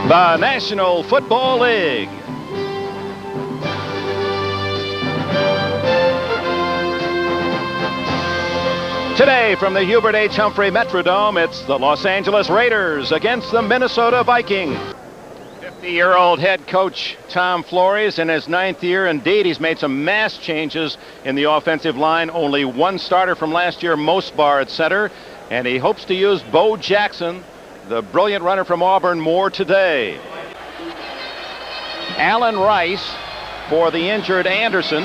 The National Football League. Today from the Hubert H. Humphrey Metrodome, it's the Los Angeles Raiders against the Minnesota Vikings. 50-year-old head coach Tom Flores in his 9th year. Indeed, he's made some mass changes in the offensive line. Only one starter from last year, Mosbar at center, and he hopes to use Bo Jackson, the brilliant runner from Auburn, more today. Allen Rice for the injured Anderson.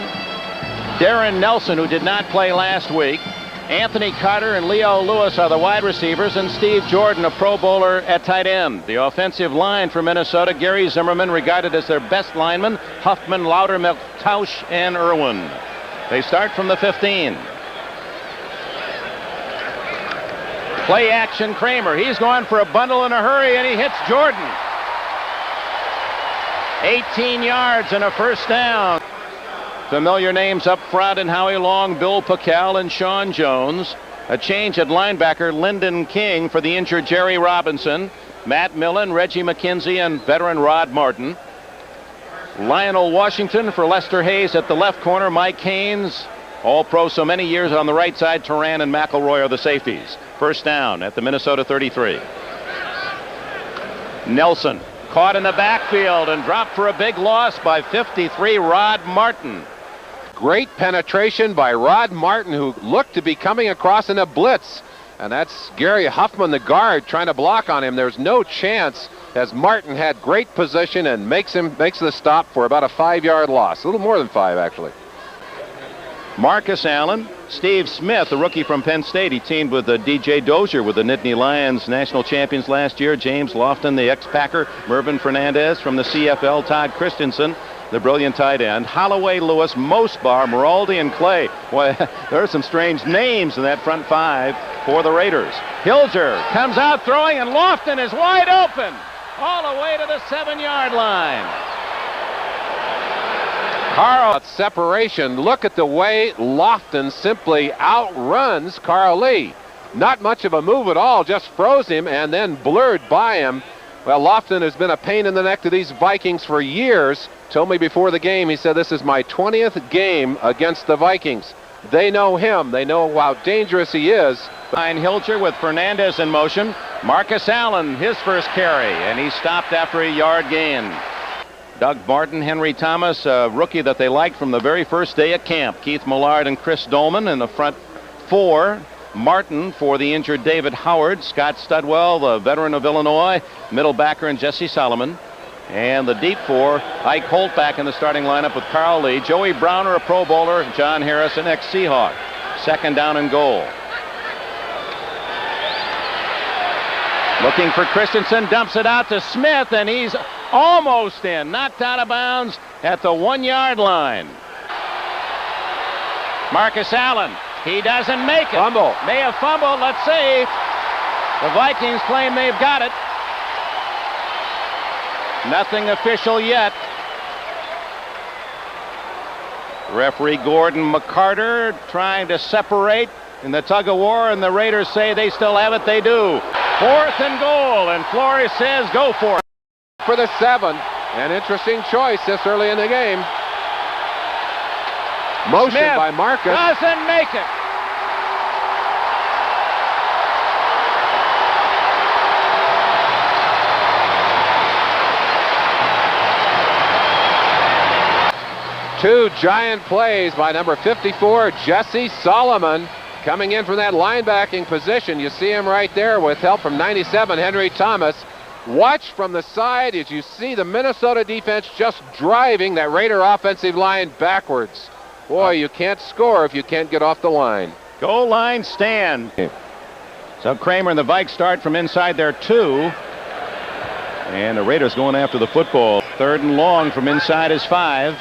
Darren Nelson, who did not play last week. Anthony Carter and Leo Lewis are the wide receivers, and Steve Jordan, a Pro Bowler, at tight end. The offensive line for Minnesota, Gary Zimmerman regarded as their best lineman, Huffman, Loudermilk, Tausch, and Irwin. They start from the 15. Play action, Kramer. He's going for a bundle in a hurry, and he hits Jordan. 18 yards and a first down. Familiar names up front, and Howie Long, Bill Packel, and Sean Jones. A change at linebacker, Lyndon King for the injured Jerry Robinson. Matt Millen, Reggie McKenzie, and veteran Rod Martin. Lionel Washington for Lester Hayes at the left corner. Mike Haynes, All-Pro so many years on the right side. Turan and McElroy are the safeties. First down at the Minnesota 33. Nelson caught in the backfield and dropped for a big loss by 53, Rod Martin. Great penetration by Rod Martin, who looked to be coming across in a blitz. And that's Gary Huffman, the guard, trying to block on him. There's no chance, as Martin had great position and makes the stop for about a 5-yard loss. A little more than 5, actually. Marcus Allen, Steve Smith, the rookie from Penn State. He teamed with DJ Dozier with the Nittany Lions, national champions last year. James Lofton, the ex-Packer. Mervyn Fernandez from the CFL. Todd Christensen, the brilliant tight end. Holloway, Lewis, Mosbar, Maraldi, and Clay. Boy, there are some strange names in that front 5 for the Raiders. Hilger comes out throwing, and Lofton is wide open all the way to the 7-yard line. Carl, separation. Look at the way Lofton simply outruns Carl Lee. Not much of a move at all, just froze him and then blurred by him. Well, Lofton has been a pain in the neck to these Vikings for years. Told me before the game, he said, this is my 20th game against the Vikings. They know him. They know how dangerous he is. Behind Hilger with Fernandez in motion. Marcus Allen, his first carry, and he stopped after a yard gain. Doug Martin, Henry Thomas, a rookie that they liked from the very first day at camp. Keith Millard and Chris Dolman in the front 4. Martin for the injured David Howard. Scott Studwell, the veteran of Illinois. Middle backer and Jesse Solomon. And the deep 4, Ike Holt back in the starting lineup with Carl Lee. Joey Browner, a Pro Bowler. John Harris, an ex-Seahawk. Second down and goal. Looking for Christensen, dumps it out to Smith, and he's almost in. Knocked out of bounds at the 1-yard line. Marcus Allen, he doesn't make it. Fumble. May have fumbled, let's see. The Vikings claim they've got it. Nothing official yet. Referee Gordon McCarter trying to separate in the tug-of-war, and the Raiders say they still have it. They do. 4th and goal, and Flores says go for it. For the 7. An interesting choice this early in the game. Motion Smith by Marcus. Doesn't make it. Two giant plays by number 54, Jesse Solomon, coming in from that linebacking position. You see him right there with help from 97, Henry Thomas. Watch from the side as you see the Minnesota defense just driving that Raider offensive line backwards. Boy, you can't score if you can't get off the line. Goal line stand. So Kramer and the Vikes start from inside their 2. And the Raiders going after the football. 3rd and long from inside his 5.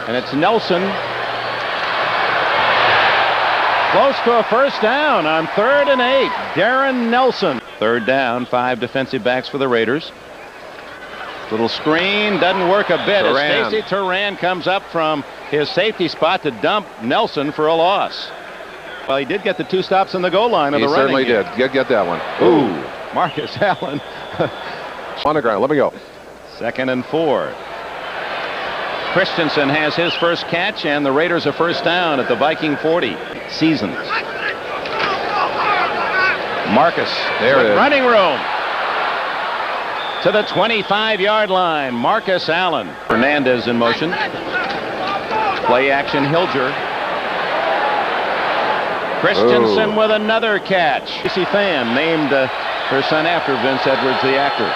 And it's Nelson. Close to a first down on 3rd and 8. Darren Nelson. 3rd down, 5 defensive backs for the Raiders. Little screen, doesn't work a bit. As Stacy Turan comes up from his safety spot to dump Nelson for a loss. Well, he did get the 2 stops on the goal line of the running. He certainly did. Get that one. Ooh, Marcus Allen On the ground. Let me go. 2nd and 4. Christensen has his first catch, and the Raiders are first down at the Viking 40. Seasons. Marcus, there it is. Running room to the 25-yard line. Marcus Allen. Fernandez in motion. Play action, Hilger. Christensen with another catch. Casey Fan named her son after Vince Edwards, the actor.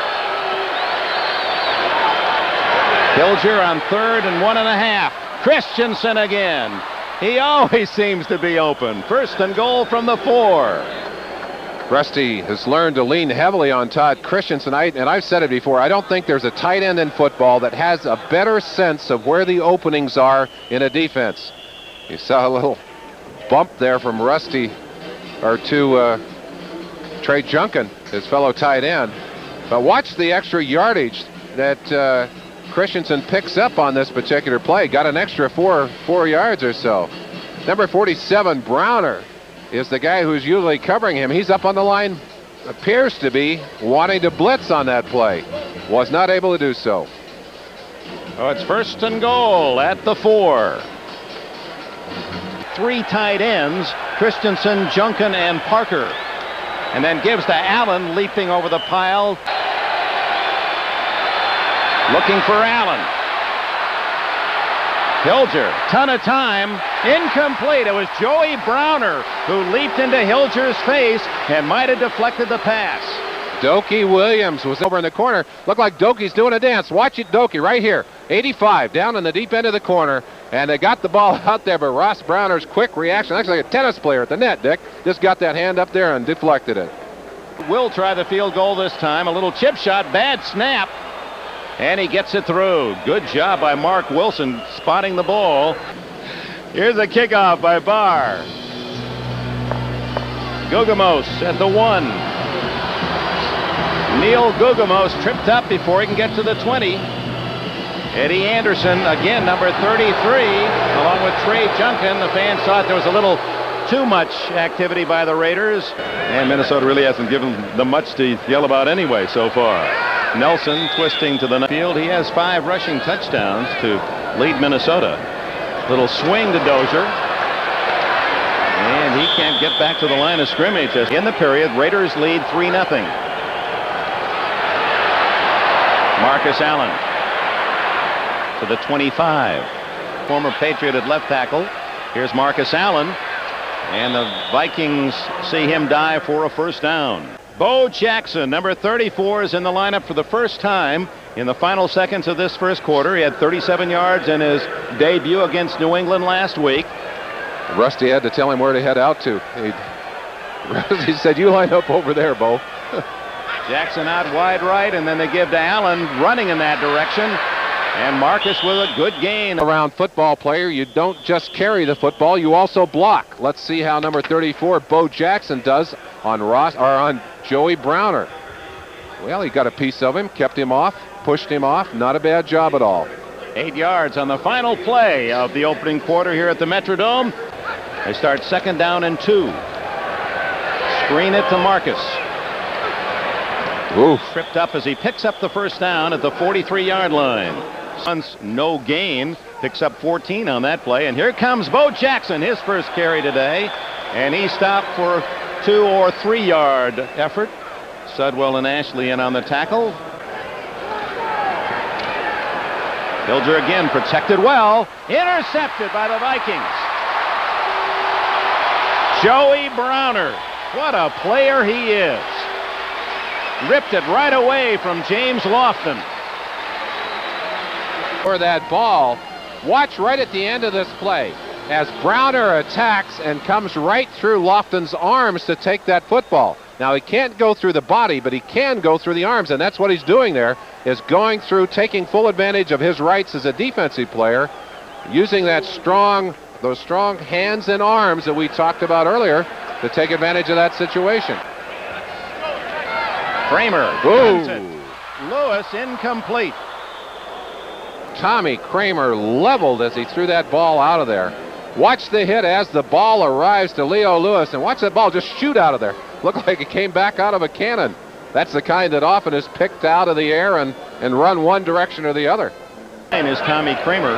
Hilger on 3rd and 1.5. Christensen again. He always seems to be open. 1st and goal from the 4. Rusty has learned to lean heavily on Todd Christensen. And I've said it before, I don't think there's a tight end in football that has a better sense of where the openings are in a defense. You saw a little bump there from Rusty, or to Trey Junkin, his fellow tight end. But watch the extra yardage that Christensen picks up on this particular play. Got an extra four yards or so. Number 47, Browner, is the guy who's usually covering him. He's up on the line, appears to be wanting to blitz on that play. Was not able to do so. Oh, it's 1st and goal at the 4. 3 tight ends, Christensen, Junkin, and Parker. And then gives to Allen, leaping over the pile. Looking for Allen. Hilger, ton of time, incomplete. It was Joey Browner who leaped into Hilger's face and might have deflected the pass. Dokie Williams was over in the corner. Looked like Dokie's doing a dance. Watch it, Dokie, right here. 85, down in the deep end of the corner. And they got the ball out there, but Ross Browner's quick reaction, actually like a tennis player at the net, Dick, just got that hand up there and deflected it. Will try the field goal this time. A little chip shot, bad snap. And he gets it through. Good job by Mark Wilson spotting the ball. Here's a kickoff by Barr. Gugamos at the 1. Neil Gugamos tripped up before he can get to the 20. Eddie Anderson, again, number 33, along with Trey Junkin. The fans thought there was a little too much activity by the Raiders. And Minnesota really hasn't given them much to yell about anyway so far. Nelson twisting to the field. He has 5 rushing touchdowns to lead Minnesota. Little swing to Dozier. And he can't get back to the line of scrimmage. In the period, Raiders lead 3-0. Marcus Allen to the 25. Former Patriot at left tackle. Here's Marcus Allen. And the Vikings see him dive for a first down. Bo Jackson, number 34, is in the lineup for the first time in the final seconds of this first quarter. He had 37 yards in his debut against New England last week. Rusty had to tell him where to head out to. Rusty said, "You line up over there, Bo." Jackson out wide right, and then they give to Allen running in that direction. And Marcus with a good gain. Around football player, you don't just carry the football, you also block. Let's see how number 34, Bo Jackson, does on Joey Browner. Well, he got a piece of him, kept him off, pushed him off. Not a bad job at all. 8 yards on the final play of the opening quarter here at the Metrodome. They start 2nd down and 2. Screen it to Marcus. Oof. Tripped up as he picks up the first down at the 43-yard line. No gain, picks up 14 on that play. And here comes Bo Jackson, his first carry today. And he stopped for 2 or 3 yard effort. Sudwell and Ashley in on the tackle. Hilger again protected well. Intercepted by the Vikings. Joey Browner. What a player he is. Ripped it right away from James Lofton. For that ball, watch right at the end of this play as Browner attacks and comes right through Lofton's arms to take that football. Now, he can't go through the body, but he can go through the arms, and that's what he's doing there, is going through, taking full advantage of his rights as a defensive player, using those strong hands and arms that we talked about earlier to take advantage of that situation. Kramer. Lewis incomplete. Tommy Kramer leveled as he threw that ball out of there. Watch the hit as the ball arrives to Leo Lewis, and watch that ball just shoot out of there. Looked like it came back out of a cannon. That's the kind that often is picked out of the air and run one direction or the other. And is Tommy Kramer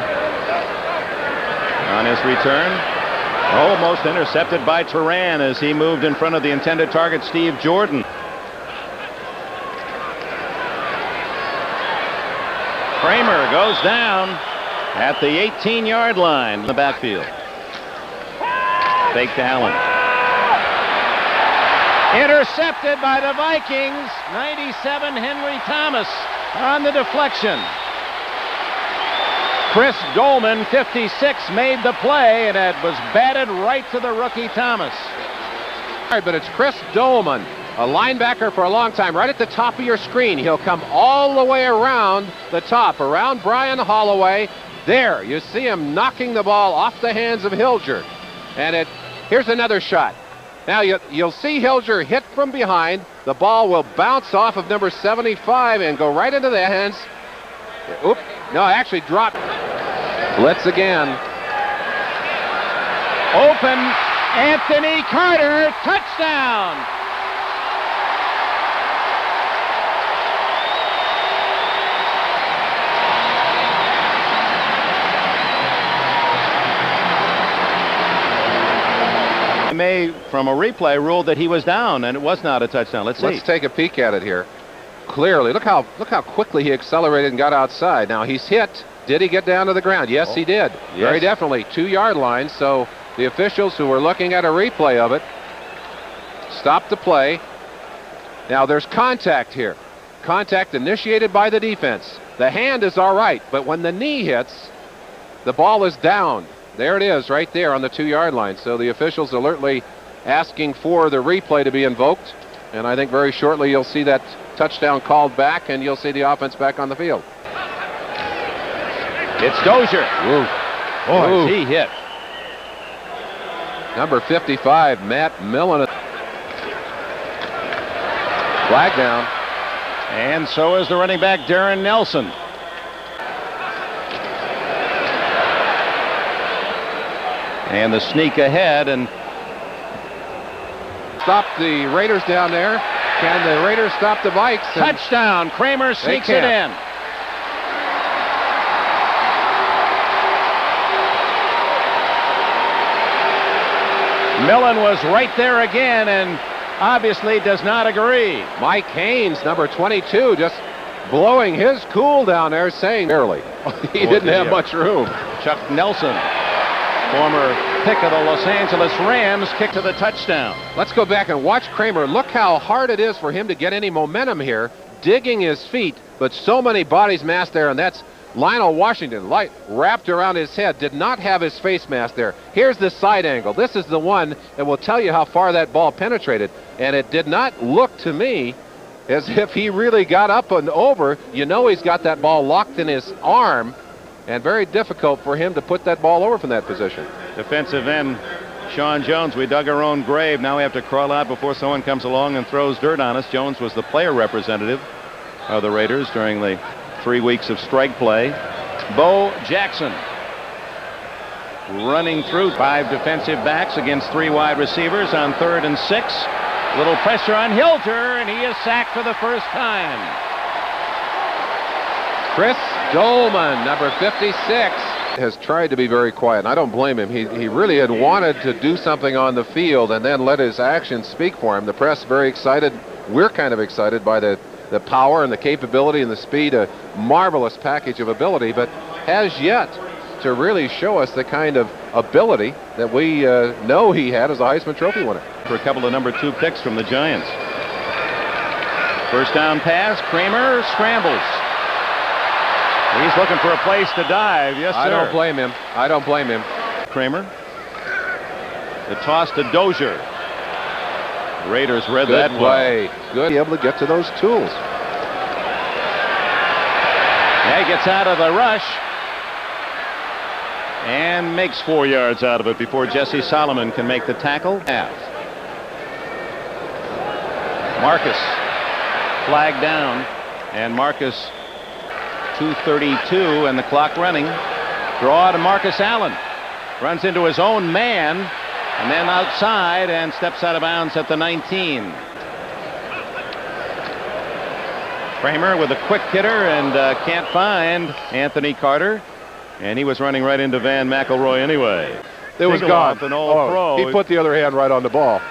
on his return. Almost intercepted by Turan as he moved in front of the intended target, Steve Jordan. Kramer goes down at the 18-yard line in the backfield. Fake to Allen. Intercepted by the Vikings. 97 Henry Thomas on the deflection. Chris Dolman, 56, made the play, and it was batted right to the rookie Thomas. All right, but it's Chris Dolman, a linebacker for a long time, right at the top of your screen. He'll come all the way around the top, around Brian Holloway. There, you see him knocking the ball off the hands of Hilger. And here's another shot. Now you'll see Hilger hit from behind. The ball will bounce off of number 75 and go right into the hands. Oop, no, actually dropped. Blitz again. Open, Anthony Carter, touchdown. May, from a replay, ruled that he was down, and it was not a touchdown. Let's see. Let's take a peek at it here. Clearly, look how quickly he accelerated and got outside. Now he's hit. Did he get down to the ground? Yes, he did. Yes. Very definitely. 2-yard line. So the officials who were looking at a replay of it stopped the play. Now there's contact here. Contact initiated by the defense. The hand is all right, but when the knee hits, the ball is down. There it is right there on the 2-yard line. So the officials alertly asking for the replay to be invoked. And I think very shortly you'll see that touchdown called back and you'll see the offense back on the field. It's Dozier. Ooh. Boy, he hit. Number 55, Matt Millen. Flag down. And so is the running back, Darren Nelson. And the sneak ahead and stop the Raiders down there. Can the Raiders stop the Vikes? Touchdown. Kramer sneaks it in. Millen was right there again and obviously does not agree. Mike Haynes, number 22, just blowing his cool down there, saying barely. He didn't have much room. Chuck Nelson, former pick of the Los Angeles Rams, kick to the touchdown. Let's go back and watch Kramer. Look how hard it is for him to get any momentum here, digging his feet, but so many bodies massed there, and that's Lionel Washington, light wrapped around his head, did not have his face mask there. Here's the side angle. This is the one that will tell you how far that ball penetrated, and it did not look to me as if he really got up and over. You know he's got that ball locked in his arm, and very difficult for him to put that ball over from that position. Defensive end Sean Jones, we dug our own grave. Now we have to crawl out before someone comes along and throws dirt on us. Jones was the player representative of the Raiders during the 3 weeks of strike play. Bo Jackson running through 5 defensive backs against 3 wide receivers on 3rd and 6. Little pressure on Hilger, and he is sacked for the first time. Chris Dolman, number 56, has tried to be very quiet, and I don't blame him. He really had wanted to do something on the field and then let his actions speak for him. The press very excited. We're kind of excited by the power and the capability and the speed, a marvelous package of ability, but has yet to really show us the kind of ability that we know he had as a Heisman Trophy winner. For a couple of number 2 picks from the Giants. First down pass, Kramer scrambles. He's looking for a place to dive. Yes, sir. I don't blame him. I don't blame him. Kramer. The toss to Dozier. The Raiders read that play. Good. Be able to get to those tools. Yeah, he gets out of the rush and makes 4 yards out of it before Jesse Solomon can make the tackle. Marcus flagged down, and Marcus 2:32 and the clock running. Draw to Marcus Allen. Runs into his own man and then outside and steps out of bounds at the 19. Kramer with a quick hitter and can't find Anthony Carter. And he was running right into Van McElroy anyway. It was gone. An old pro. He put the other hand right on the ball.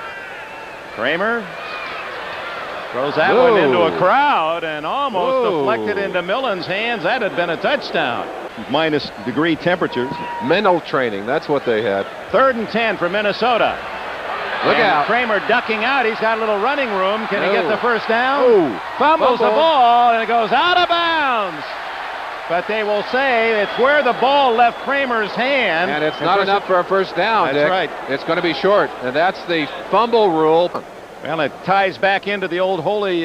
Kramer throws that one into a crowd and almost deflected into Millen's hands. That had been a touchdown. Minus degree temperatures. Mental training, that's what they had. 3rd and 10 for Minnesota. Look out. Kramer ducking out. He's got a little running room. Can he get the first down? Oh. Fumbles the ball and it goes out of bounds. But they will say it's where the ball left Kramer's hand. And it's not enough for a first down, That's Dick. right. It's going to be short, and that's the fumble rule. Well, it ties back into the old holy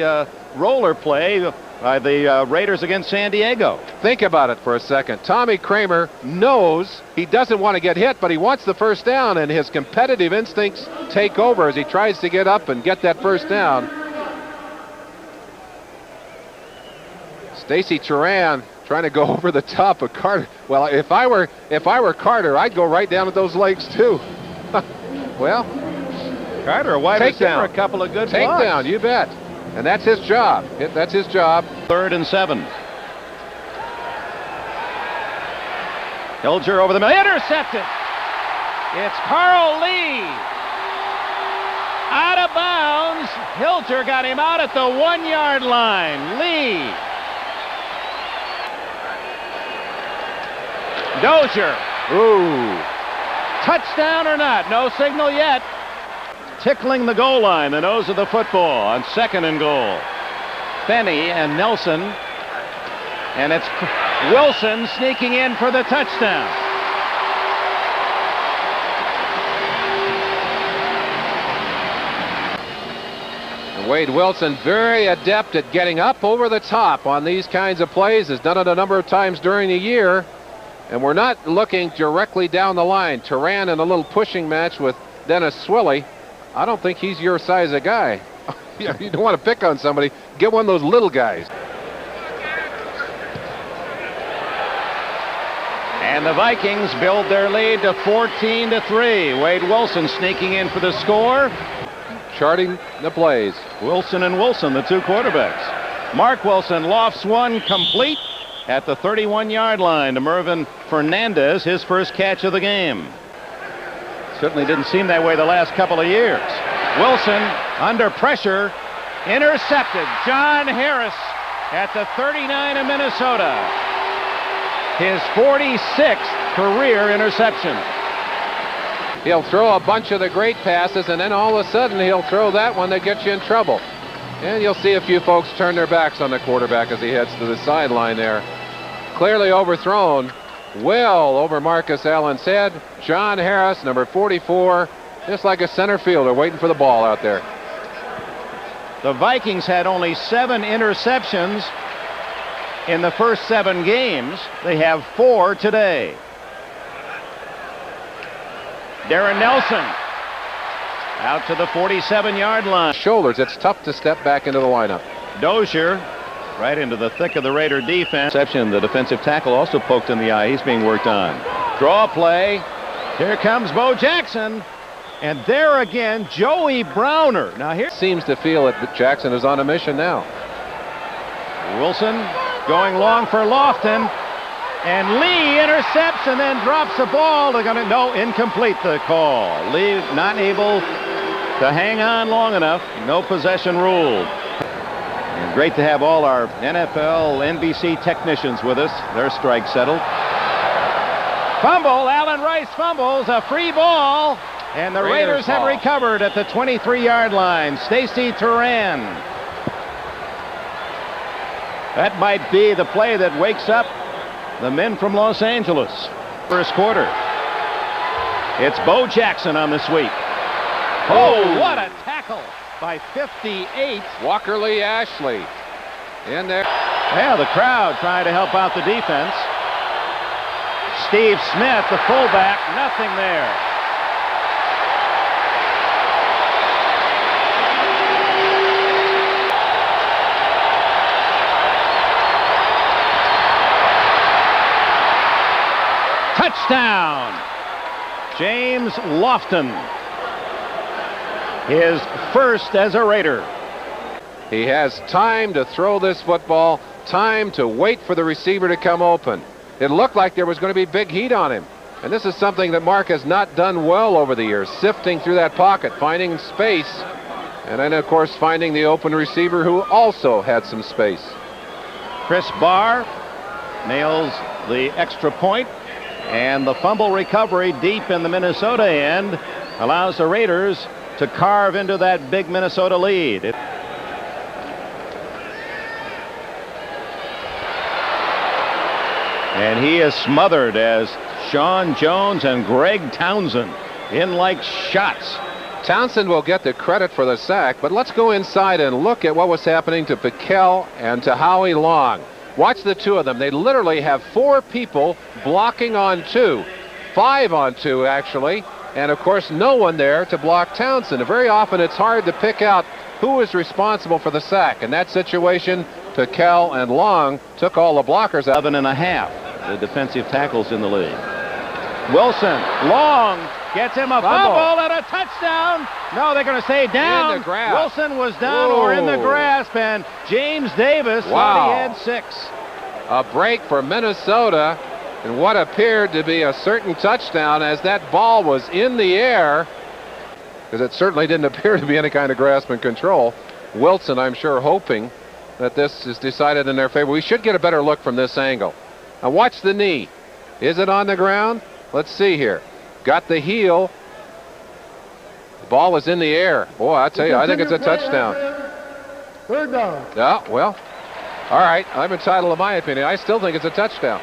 roller play by the Raiders against San Diego. Think about it for a second. Tommy Kramer knows he doesn't want to get hit, but he wants the first down, and his competitive instincts take over as he tries to get up and get that first down. Stacy Turan trying to go over the top of Carter. Well, if I were Carter, I'd go right down at those legs too. Well, Carter, a wide receiver, a couple of good blocks. Takedown, you bet. And that's his job. That's his job. 3rd and 7. Hilger over the middle, intercepted. It's Carl Lee. Out of bounds. Hilger got him out at the 1-yard line. Lee. Dozier. Ooh. Touchdown or not? No signal yet. Tickling the goal line, the nose of the football on 2nd and goal. Fenney and Nelson. And it's Wilson sneaking in for the touchdown. And Wade Wilson, very adept at getting up over the top on these kinds of plays, has done it a number of times during the year. And we're not looking directly down the line. Turan in a little pushing match with Dennis Swilly. I don't think he's your size of guy. You don't want to pick on somebody. Get one of those little guys. And the Vikings build their lead to 14-3. Wade Wilson sneaking in for the score. Charting the plays. Wilson and Wilson, the two quarterbacks. Mark Wilson lofts one complete at the 31-yard line to Mervyn Fernandez, his first catch of the game. Certainly didn't seem that way the last couple of years. Wilson under pressure, intercepted. John Harris at the 39 of Minnesota. His 46th career interception. He'll throw a bunch of the great passes, and then all of a sudden he'll throw that one that gets you in trouble. And you'll see a few folks turn their backs on the quarterback as he heads to the sideline there. Clearly overthrown, well over Marcus Allen's head. John Harris, number 44, just like a center fielder waiting for the ball out there. The Vikings had only 7 interceptions in the first 7 games. They have 4 today. Darren Nelson out to the 47-yard line. Shoulders, it's tough to step back into the lineup. Dozier right into the thick of the Raider defense. Exception, the defensive tackle also poked in the eye. He's being worked on. Draw play. Here comes Bo Jackson. And there again, Joey Browner. Now here seems to feel that Jackson is on a mission now. Wilson going long for Lofton. And Lee intercepts and then drops the ball. They're going to, no, incomplete the call. Lee not able to hang on long enough. No possession ruled. And great to have all our NFL, NBC technicians with us. Their strike settled. Fumble. Allen Rice fumbles. A free ball. And the Raiders have recovered at the 23-yard line. Stacy Turan. That might be the play that wakes up the men from Los Angeles. First quarter. It's Bo Jackson on the sweep. Oh, what a tackle by 58. Walker Lee Ashley in there. Yeah, the crowd trying to help out the defense. Steve Smith, the fullback, nothing there. Touchdown, James Lofton. His first as a Raider. He has time to throw this football, time to wait for the receiver to come open. It looked like there was going to be big heat on him. And this is something that Mark has not done well over the years, sifting through that pocket, finding space, and then, of course, finding the open receiver who also had some space. Chris Barr nails the extra point, and the fumble recovery deep in the Minnesota end allows the Raiders to carve into that big Minnesota lead. And he is smothered as Sean Jones and Greg Townsend in like shots. Townsend will get the credit for the sack, but let's go inside and look at what was happening to Piquel and to Howie Long. Watch the two of them. They literally have 4 people blocking on 2, 5 on 2 actually, and of course no one there to block Townsend. Very often it's hard to pick out who is responsible for the sack. In that situation, Piquel and Long took all the blockers out. 11.5, the defensive tackles in the league. Wilson, Long gets him a fumble and a touchdown. No, they're going to say down. In the grass. Wilson was down or in the grasp, and James Davis thought he had 6. A break for Minnesota, and what appeared to be a certain touchdown as that ball was in the air, because it certainly didn't appear to be any kind of grasp and control. Wilson, I'm sure, hoping that this is decided in their favor. We should get a better look from this angle. Now watch the knee. Is it on the ground? Let's see here. Got the heel. The ball is in the air. Boy, I tell you, I think it's a touchdown. Third down. Yeah, well, all right. I'm entitled to my opinion. I still think it's a touchdown.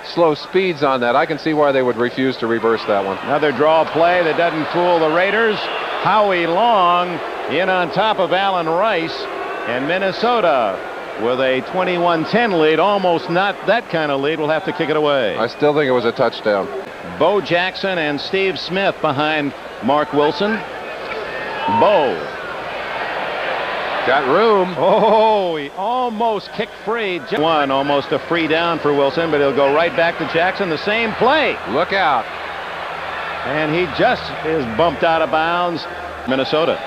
Slow speeds on that. I can see why they would refuse to reverse that one. Another draw play that doesn't fool the Raiders. Howie Long in on top of Allen Rice, and Minnesota with a 21-10 lead. Almost not that kind of lead. Will have to kick it away. I still think it was a touchdown. Bo Jackson and Steve Smith behind Mark Wilson. Bo got room. Oh, he almost kicked free. One, almost a free down for Wilson, but he'll go right back to Jackson. The same play. Look out. And he just is bumped out of bounds. Minnesota.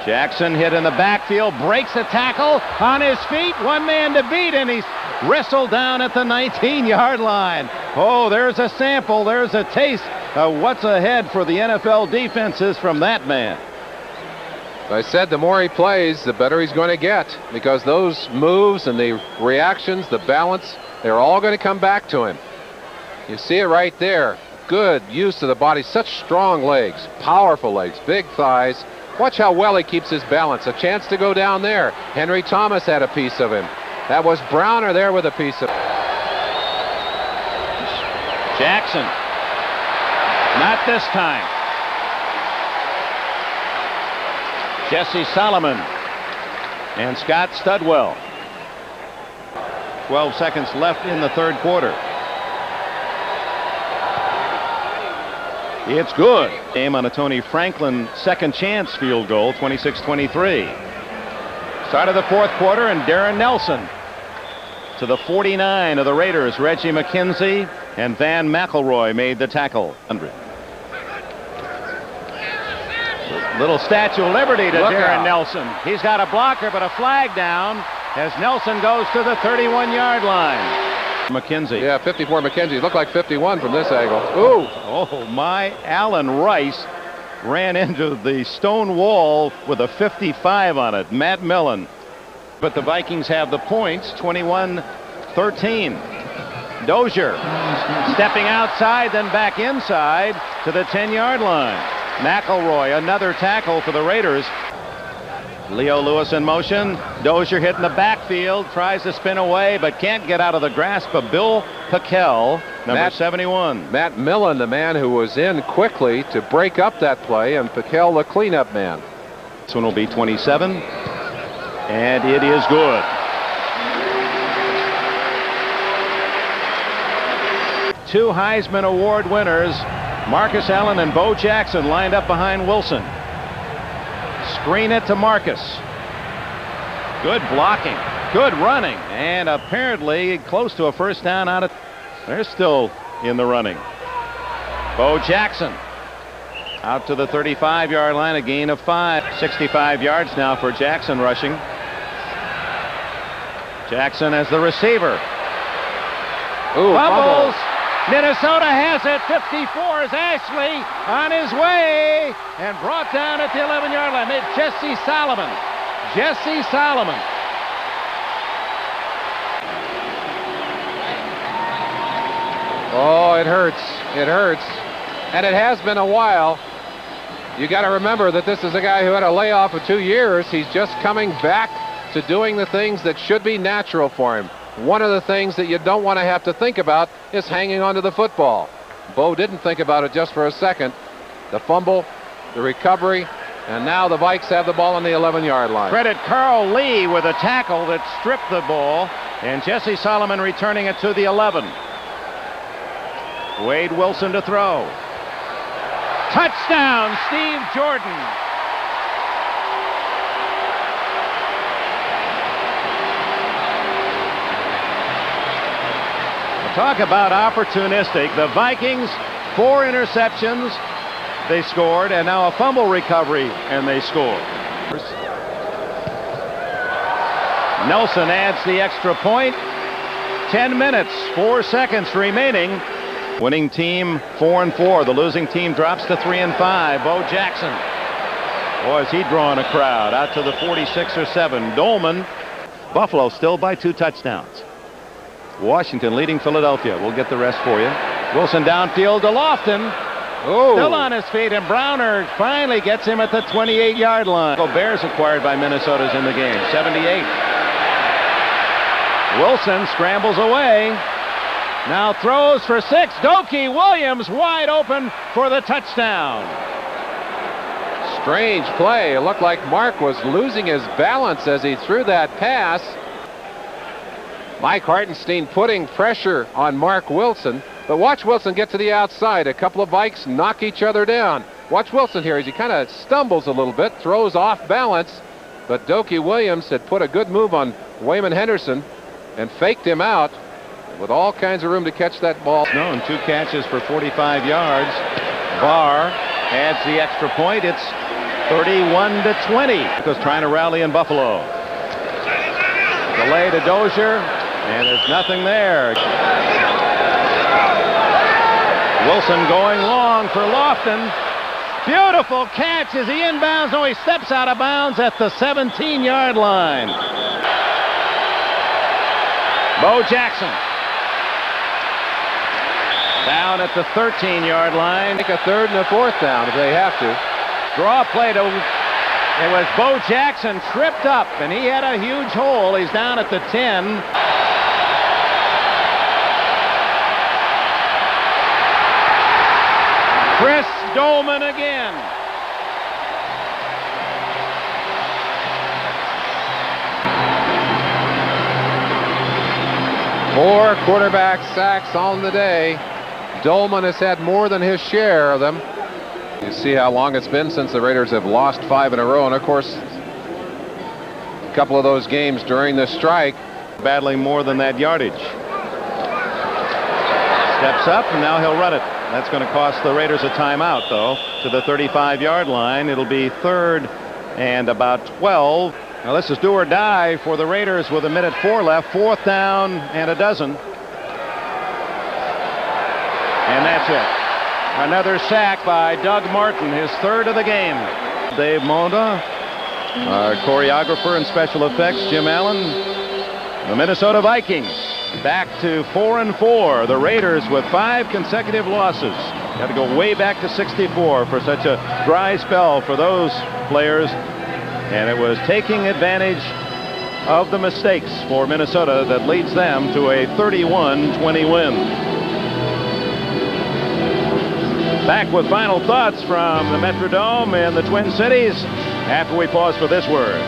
Jackson hit in the backfield, breaks a tackle on his feet. One man to beat, and he's wrestled down at the 19-yard line. Oh, there's a sample. There's a taste of what's ahead for the NFL defenses from that man. I said the more he plays, the better he's going to get, because those moves and the reactions, the balance, they're all going to come back to him. You see it right there. Good use of the body. Such strong legs, powerful legs, big thighs. Watch how well he keeps his balance. A chance to go down there. Henry Thomas had a piece of him. That was Browner there with a piece of him. Jackson. Not this time. Jesse Solomon and Scott Studwell. 12 seconds left in the third quarter. It's good. Game on a Tony Franklin second chance field goal, 26-23. Start of the fourth quarter, and Darren Nelson to the 49 of the Raiders. Reggie McKenzie and Van McElroy made the tackle. 100. Little Statue of Liberty to Darren Nelson. He's got a blocker, but a flag down as Nelson goes to the 31-yard line. McKenzie. Yeah, 54 McKenzie. Looked like 51 from this angle. Ooh. Oh, my. Allen Rice ran into the stone wall with a 55 on it. Matt Millen. But the Vikings have the points, 21-13. Dozier stepping outside, then back inside to the 10-yard line. McElroy, another tackle for the Raiders. Leo Lewis in motion. Dozier hitting the backfield, tries to spin away, but can't get out of the grasp of Bill Piquel, number 71. Matt Millen, the man who was in quickly to break up that play, and Piquel, the cleanup man. This one will be 27, and it is good. Two Heisman Award winners, Marcus Allen and Bo Jackson, lined up behind Wilson. Screen it to Marcus. Good blocking, good running, and apparently close to a first down out of. They're still in the running. Bo Jackson Out to the 35-yard line, a gain of 5. 65 yards now for Jackson rushing. Jackson as the receiver. Ooh, Fumbles. Minnesota has it. 54 is Ashley on his way and brought down at the 11-yard line. It's Jesse Solomon. Jesse Solomon. Oh, it hurts. It hurts. And it has been a while. You got to remember that this is a guy who had a layoff of 2 years. He's just coming back to doing the things that should be natural for him. One of the things that you don't want to have to think about is hanging on to the football. Bo didn't think about it just for a second. The fumble, the recovery, and now the Vikes have the ball on the 11-yard line. Credit Carl Lee with a tackle that stripped the ball, and Jesse Solomon returning it to the 11. Wade Wilson to throw. Touchdown, Steve Jordan. Talk about opportunistic. The Vikings, 4 interceptions, they scored, and now a fumble recovery, and they score. Nelson adds the extra point. 10 minutes, 4 seconds remaining. Winning team 4-4. The losing team drops to 3-5. Bo Jackson. Boy, is he drawing a crowd out to the 46 or 7. Dolman. Buffalo still by 2 touchdowns. Washington leading Philadelphia. We'll get the rest for you. Wilson downfield to Lofton. Oh. Still on his feet, and Browner finally gets him at the 28-yard line. Bears acquired by Minnesota's in the game. 78. Wilson scrambles away. Now throws for 6. Doki Williams wide open for the touchdown. Strange play. It looked like Mark was losing his balance as he threw that pass. Mike Hartenstein putting pressure on Mark Wilson, but watch Wilson get to the outside. A couple of Vikes knock each other down. Watch Wilson here as he kind of stumbles a little bit, throws off balance, but Doki Williams had put a good move on Wayman Henderson and faked him out with all kinds of room to catch that ball. No, and 2 catches for 45 yards. Barr adds the extra point. It's 31-20 because trying to rally in Buffalo. Delay to Dozier. And there's nothing there. Wilson going long for Lofton. Beautiful catch as he inbounds. No, he steps out of bounds at the 17-yard line. Bo Jackson. Down at the 13-yard line. Make a 3rd and a 4th down if they have to. Draw play to... It was Bo Jackson tripped up, and he had a huge hole. He's down at the 10. Chris Dolman again. Four quarterback sacks on the day. Dolman has had more than his share of them. You see how long it's been since the Raiders have lost 5 in a row, and of course a couple of those games during the strike. Battling more than that yardage. Steps up, and now he'll run it. That's going to cost the Raiders a timeout, though, to the 35-yard line. It'll be 3rd and about 12. Now this is do or die for the Raiders with 1:04 left. 4th down and a dozen. And that's it. Another sack by Doug Martin, his 3rd of the game. Dave Monda, our choreographer and special effects, Jim Allen. The Minnesota Vikings back to 4-4. The Raiders with 5 consecutive losses. Got to go way back to '64 for such a dry spell for those players. And it was taking advantage of the mistakes for Minnesota that leads them to a 31-20 win. Back with final thoughts from the Metrodome and the Twin Cities after we pause for this word.